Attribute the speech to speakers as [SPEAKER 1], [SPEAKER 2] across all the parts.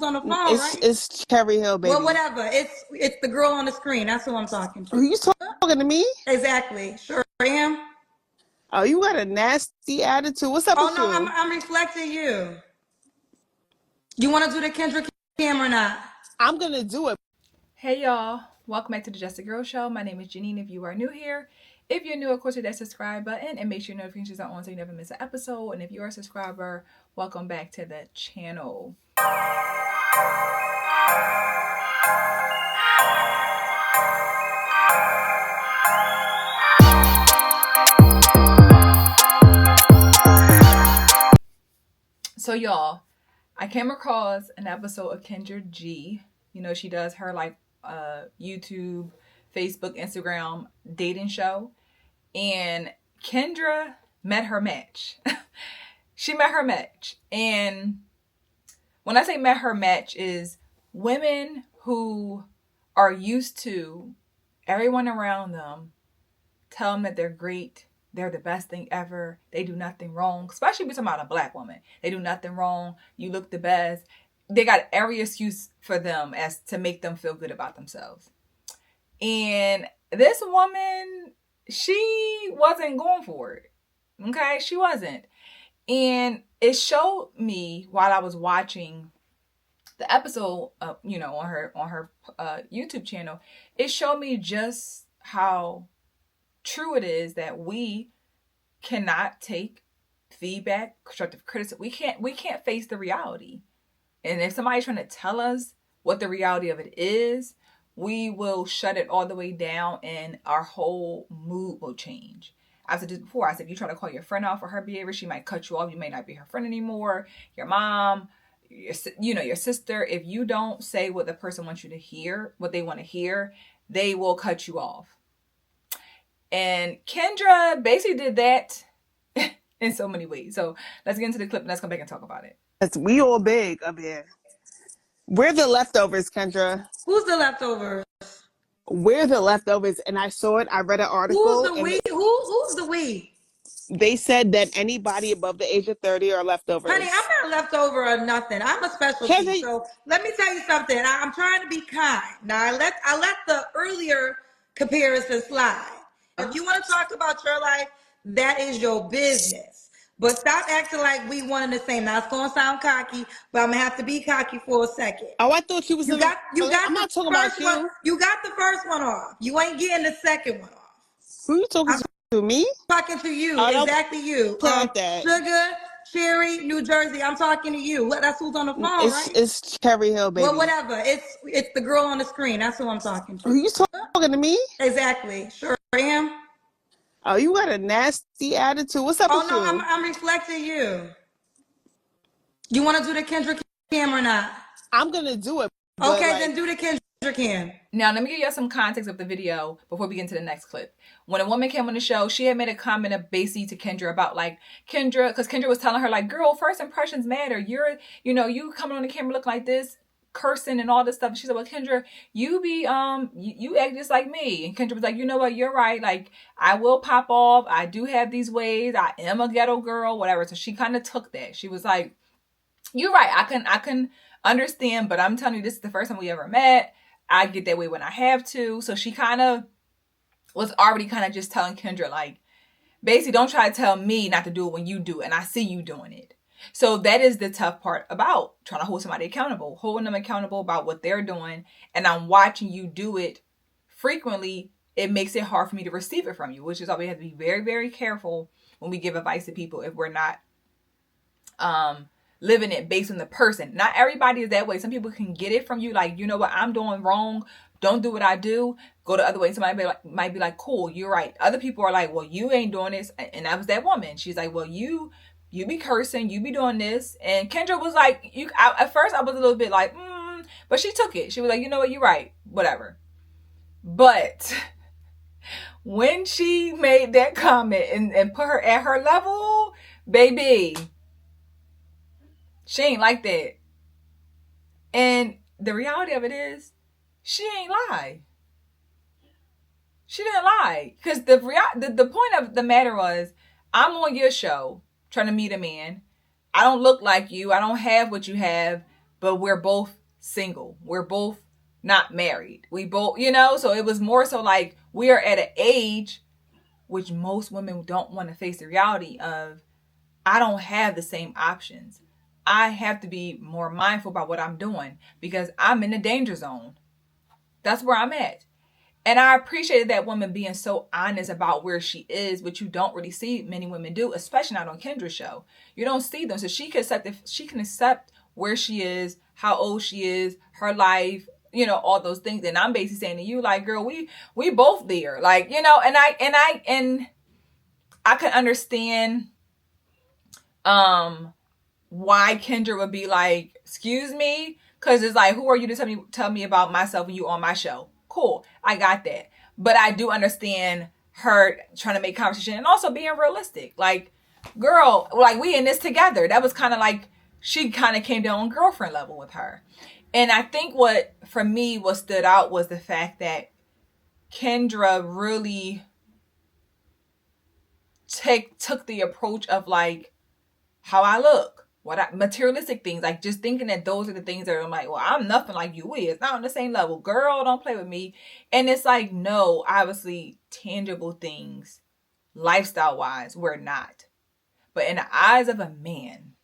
[SPEAKER 1] who's on the phone,
[SPEAKER 2] It's
[SPEAKER 1] right?
[SPEAKER 2] it's Cherry Hill, baby.
[SPEAKER 1] Well, whatever. It's the girl on the screen. That's who I'm talking
[SPEAKER 2] Are
[SPEAKER 1] to.
[SPEAKER 2] you talking to me?
[SPEAKER 1] Exactly. Sure am.
[SPEAKER 2] Oh, you got a nasty attitude. What's up
[SPEAKER 1] Oh
[SPEAKER 2] with
[SPEAKER 1] no,
[SPEAKER 2] you?
[SPEAKER 1] I'm reflecting you. You want to do the Kendra Cam or not?
[SPEAKER 2] I'm gonna do it.
[SPEAKER 3] Hey y'all, welcome back to the Just a Girl Show. My name is Janine if you are new here. If you're new, of course, hit that subscribe button and make sure your notifications are on so you never miss an episode. And if you're a subscriber, welcome back to the channel. So y'all, I came across an episode of Kendra G. You know, she does her like YouTube, Facebook, Instagram dating show. And Kendra met her match. She met her match. And when I say met her match is women who are used to everyone around them tell them that they're great, they're the best thing ever, they do nothing wrong. Especially if we're talking about a black woman. They do nothing wrong, you look the best. They got every excuse for them as to make them feel good about themselves. And this woman, she wasn't going for it. Okay, she wasn't. And it showed me while I was watching the episode, on her YouTube channel, it showed me just how true it is that we cannot take feedback, constructive criticism. We can't face the reality. And if somebody's trying to tell us what the reality of it is, we will shut it all the way down and our whole mood will change. I've said this before. I said, if you try to call your friend out for her behavior, she might cut you off. You may not be her friend anymore. Your mom, your sister. If you don't say what the person wants you to hear, what they want to hear, they will cut you off. And Kendra basically did that in so many ways. So let's get into the clip and let's come back and talk about it.
[SPEAKER 2] We all big up here. We're the leftovers, Kendra.
[SPEAKER 1] Who's the leftovers?
[SPEAKER 2] We're the leftovers, and I saw it. I read an
[SPEAKER 1] Who's
[SPEAKER 2] article,
[SPEAKER 1] the
[SPEAKER 2] and
[SPEAKER 1] we? Who's the we?
[SPEAKER 2] they said that anybody above the age of 30 are leftovers.
[SPEAKER 1] Honey, I'm not leftover or nothing. I'm a specialty.
[SPEAKER 2] Kendra,
[SPEAKER 1] So let me tell you something. I'm trying to be kind. Now I let the earlier comparison slide. If you want to talk about your life, that is your business. But stop acting like we one and the same. Now it's gonna sound cocky, but I'm gonna have to be cocky for a second.
[SPEAKER 2] oh, I thought you was.
[SPEAKER 1] You got
[SPEAKER 2] I'm
[SPEAKER 1] the
[SPEAKER 2] not talking about
[SPEAKER 1] first
[SPEAKER 2] you.
[SPEAKER 1] one. You got the first one off. You ain't getting the second one off.
[SPEAKER 2] Who are you talking to? Me?
[SPEAKER 1] Talking to you, exactly you.
[SPEAKER 2] Plant that.
[SPEAKER 1] Sugar, Cherry, New Jersey. I'm talking to you. That's who's on the phone, right?
[SPEAKER 2] It's Cherry Hill, baby.
[SPEAKER 1] Well, whatever. It's the girl on the screen. That's who I'm talking to.
[SPEAKER 2] Are you talking to me?
[SPEAKER 1] Exactly. Sure am.
[SPEAKER 2] Oh, you got a nasty attitude. What's up with you?
[SPEAKER 1] Oh no, I'm reflecting you. You want to do the Kendra Cam or not?
[SPEAKER 2] I'm gonna do it.
[SPEAKER 1] Okay, then do the Kendra Cam.
[SPEAKER 3] Now, let me give you some context of the video before we get into the next clip. When a woman came on the show, she had made a comment of basically to Kendra about like Kendra, because Kendra was telling her like, girl, first impressions matter. You coming on the camera looking like this, cursing and all this stuff. And she said, well, Kendra, you act just like me. And Kendra was like, you know what, you're right. Like, I will pop off. I do have these ways. I am a ghetto girl, whatever. So she kind of took that. She was like, you're right. I can understand, but I'm telling you, this is the first time we ever met. I get that way when I have to. So she kind of was already kind of just telling Kendra, like, basically, don't try to tell me not to do it when you do it. And I see you doing it. So that is the tough part about trying to hold somebody accountable, holding them accountable about what they're doing. And I'm watching you do it frequently. It makes it hard for me to receive it from you, which is why we have to be very, very careful when we give advice to people if we're not living it based on the person. Not everybody is that way. Some people can get it from you, like, you know what, I'm doing wrong. Don't do what I do. Go the other way. Somebody might be like, cool, you're right. Other people are like, well, you ain't doing this. And that was that woman. She's like, well, you be cursing, you be doing this. And Kendra was like, at first I was a little bit like, but she took it. She was like, you know what, you're right. Whatever. But when she made that comment and put her at her level, baby, she ain't like that. And the reality of it is, she ain't lie. She didn't lie. Because the point of the matter was, I'm on your show trying to meet a man. I don't look like you. I don't have what you have. but we're both single. We're both not married. We both, so it was more so like we are at an age which most women don't want to face the reality of, I don't have the same options. I have to be more mindful about what I'm doing because I'm in the danger zone. That's where I'm at. And I appreciated that woman being so honest about where she is, which you don't really see many women do, especially not on Kendra's show. You don't see them. So she can accept where she is, how old she is, her life, all those things. And I'm basically saying to you, like, girl, we both there. Like, and I can understand why Kendra would be like, excuse me, because it's like, who are you to tell me about myself when you on my show? Cool, I got that. But I do understand her trying to make conversation and also being realistic. Like, girl, like, we in this together. That was kind of like, she kind of came down on girlfriend level with her. And I think what, for me, what stood out was the fact that Kendra really took the approach of like, how I look, materialistic things, like just thinking that those are the things that I'm like, well, I'm nothing like you is, not on the same level, girl, don't play with me. And it's like, no, obviously tangible things, lifestyle wise, we're not. But in the eyes of a man,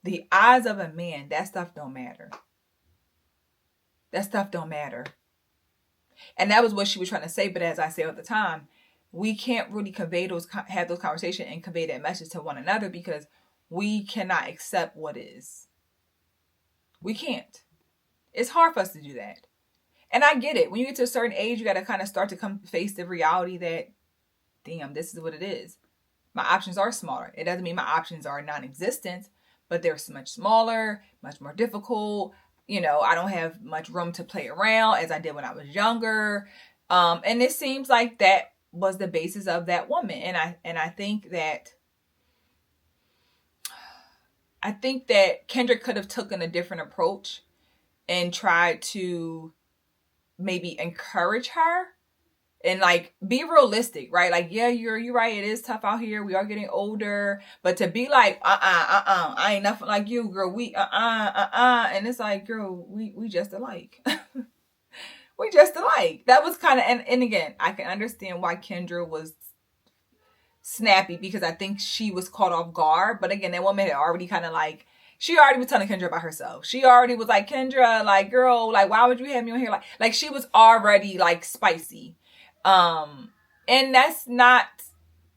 [SPEAKER 3] that stuff don't matter. That stuff don't matter. And that was what she was trying to say. But as I said at the time, we can't really have those conversations and convey that message to one another because we cannot accept what is. We can't. It's hard for us to do that. And I get it. When you get to a certain age, you got to kind of start to come face the reality that, damn, this is what it is. My options are smaller. It doesn't mean my options are non-existent, but they're much smaller, much more difficult. I don't have much room to play around as I did when I was younger. And it seems like that was the basis of that woman. And I think that Kendra could have taken a different approach and tried to maybe encourage her and like be realistic, right? Like, yeah, you're right. It is tough out here. We are getting older, but to be like, I ain't nothing like you, girl. We, and it's like, girl, we just alike. We just alike. That was kind of, and again, I can understand why Kendra was snappy because I think she was caught off guard. But again, that woman had already kind of like, she already was telling Kendra about herself. She already was like, Kendra, like, girl, like, why would you have me on here? Like she was already like spicy. And that's not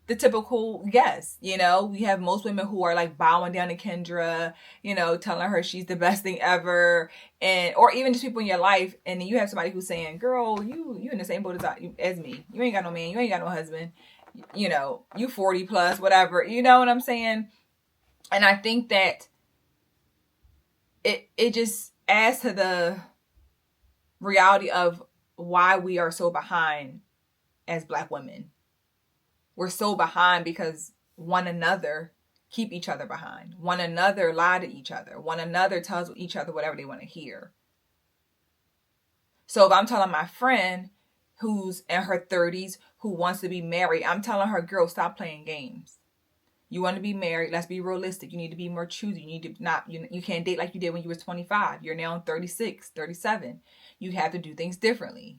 [SPEAKER 3] the typical guest. We have most women who are like bowing down to Kendra, telling her she's the best thing ever. Or even just people in your life. And then you have somebody who's saying, girl, you in the same boat as me. You ain't got no man. You ain't got no husband. You 40 plus, whatever, you know what I'm saying? And I think that it just adds to the reality of why we are so behind as Black women. We're so behind because one another keep each other behind. One another lie to each other. One another tells each other whatever they want to hear. So if I'm telling my friend who's in her 30s, who wants to be married, I'm telling her, girl, stop playing games. You want to be married, let's be realistic. You need to be more choosy. You need to not, you can't date like you did when you were 25. You're now 36, 37. You have to do things differently.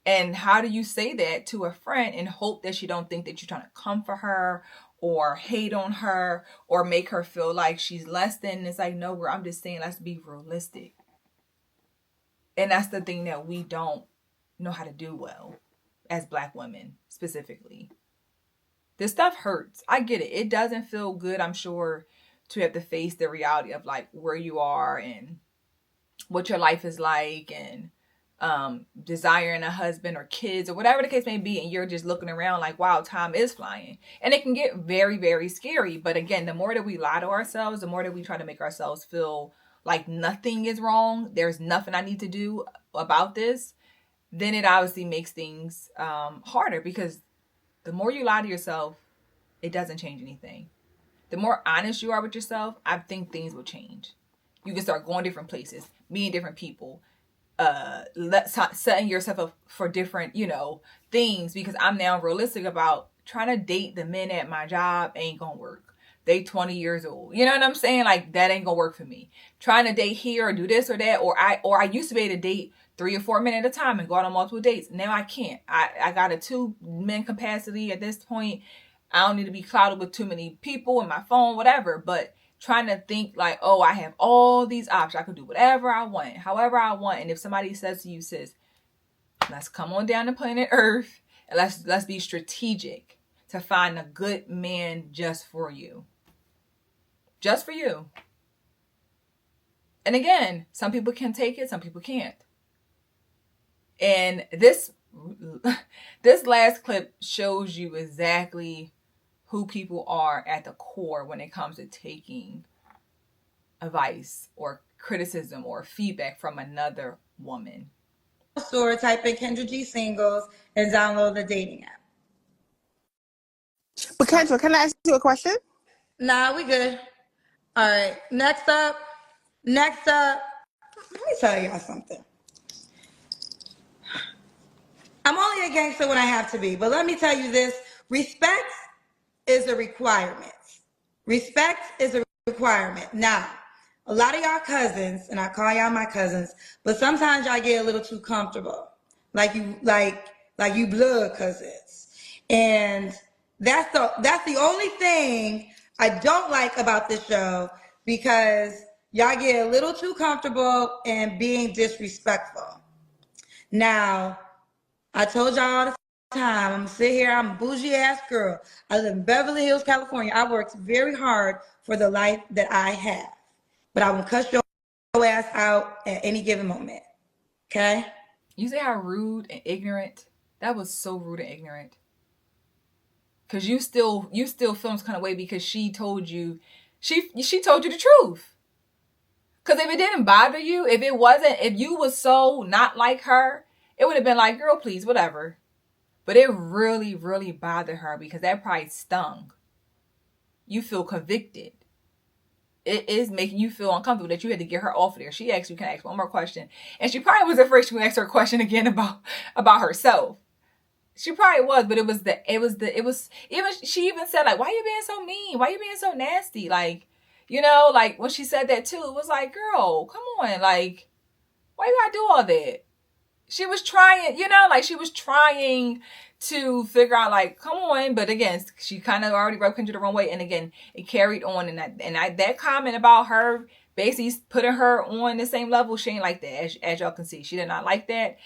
[SPEAKER 3] And how do you say that to a friend and hope that she don't think that you're trying to come for her or hate on her or make her feel like she's less than? It's like, no, I'm just saying, let's be realistic. And that's the thing that we don't know how to do well as Black women specifically. This stuff hurts. I get it. It doesn't feel good, I'm sure, to have to face the reality of like where you are and what your life is like and desiring a husband or kids or whatever the case may be. And you're just looking around like, wow, time is flying. And it can get very, very scary. But again, the more that we lie to ourselves, the more that we try to make ourselves feel like nothing is wrong, there's nothing I need to do about this, then it obviously makes things harder because the more you lie to yourself, it doesn't change anything. The more honest you are with yourself, I think things will change. You can start going different places, meeting different people, setting yourself up for different, things, because I'm now realistic about trying to date the men at my job ain't gonna work. they 20 years old. You know what I'm saying? Like, that ain't gonna work for me. Trying to date here or do this or that, or I used to be able to date 3 or 4 men at a time and go out on multiple dates. Now I can't. I got a 2-man capacity at this point. I don't need to be clouded with too many people in my phone, whatever. But trying to think like, oh, I have all these options. I could do whatever I want, however I want. And if somebody says to you, sis, let's come on down to planet Earth and let's be strategic to find a good man just for you. Just for you. And again, some people can take it, some people can't. And this last clip shows you exactly who people are at the core when it comes to taking advice or criticism or feedback from another woman.
[SPEAKER 1] Store, type in Kendra G Singles and download the dating app.
[SPEAKER 2] But Kendra, can I ask you a question?
[SPEAKER 1] Nah, we good. All right. Next up, let me tell y'all something. I'm only a gangster when I have to be, but let me tell you this. Respect is a requirement. Respect is a requirement. Now, a lot of y'all cousins, and I call y'all my cousins, but sometimes y'all get a little too comfortable. Like you blood cousins. And that's the only thing I don't like about this show, because y'all get a little too comfortable and being disrespectful. Now, I told y'all all the time, I'm sit here, I'm a bougie ass girl. I live in Beverly Hills, California. I worked very hard for the life that I have. But I will cuss your ass out at any given moment. Okay?
[SPEAKER 3] You see how rude and ignorant? That was so rude and ignorant. Cause you still feel some kind of way because she told you the truth. Cause if it didn't bother you, if you was so not like her, it would have been like, girl, please, whatever. But it really, really bothered her because that probably stung. You feel convicted. It is making you feel uncomfortable that you had to get her off of there. She asked you, can I ask one more question? And she probably was afraid she would ask her a question again about herself. She probably was, but she even said, like, why you being so mean? Why you being so nasty? Like, you know, like when she said that too, it was like, girl, come on. Like, why you gotta do all that? She was trying, she was trying to figure out, like, come on. But again, she kind of already rubbed Kendra the wrong way. And again, it carried on. And that comment about her basically putting her on the same level, she ain't like that. As y'all can see, she did not like that.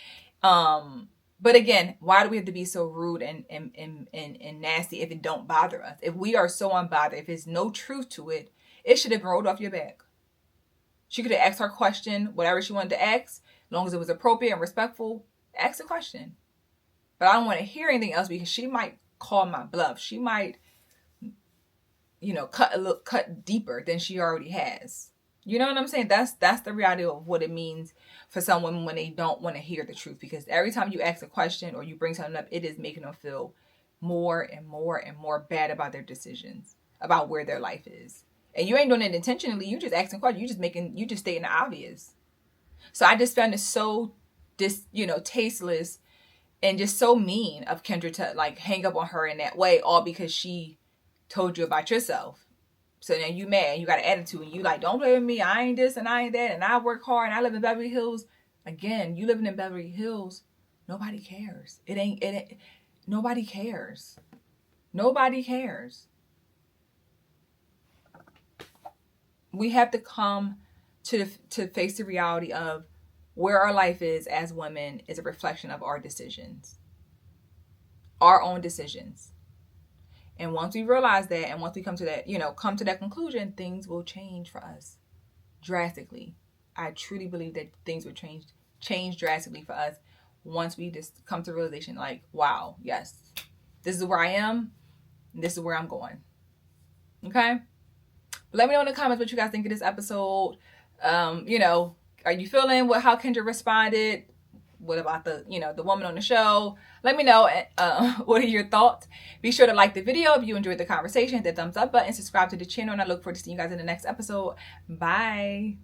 [SPEAKER 3] But again, why do we have to be so rude and nasty if it don't bother us? If we are so unbothered, if there's no truth to it, it should have been rolled off your back. She could have asked her question, whatever she wanted to ask, as long as it was appropriate and respectful. Ask the question. But I don't want to hear anything else because she might call my bluff. She might, cut deeper than she already has. You know what I'm saying? That's the reality of what it means for someone when they don't want to hear the truth. Because every time you ask a question or you bring something up, it is making them feel more and more and more bad about their decisions, about where their life is. And you ain't doing it intentionally. You just asking questions. You just stating the obvious. So I just found it so tasteless and just so mean of Kendra to like hang up on her in that way, all because she told you about yourself. So now you mad, you got an attitude, and you like, don't play with me. I ain't this and I ain't that, and I work hard, and I live in Beverly Hills. Again, you living in Beverly Hills, nobody cares. Nobody cares. Nobody cares. We have to come to face the reality of where our life is as women is a reflection of our decisions, our own decisions. And once we realize that, and once we come to that conclusion, things will change for us drastically. I truly believe that things will change drastically for us once we just come to the realization, like, wow, yes, this is where I am, and this is where I'm going. Okay? Let me know in the comments what you guys think of this episode. Are you feeling how Kendra responded? What about the woman on the show? Let me know what are your thoughts. Be sure to like the video if you enjoyed the conversation. Hit the thumbs up button. Subscribe to the channel. And I look forward to seeing you guys in the next episode. Bye.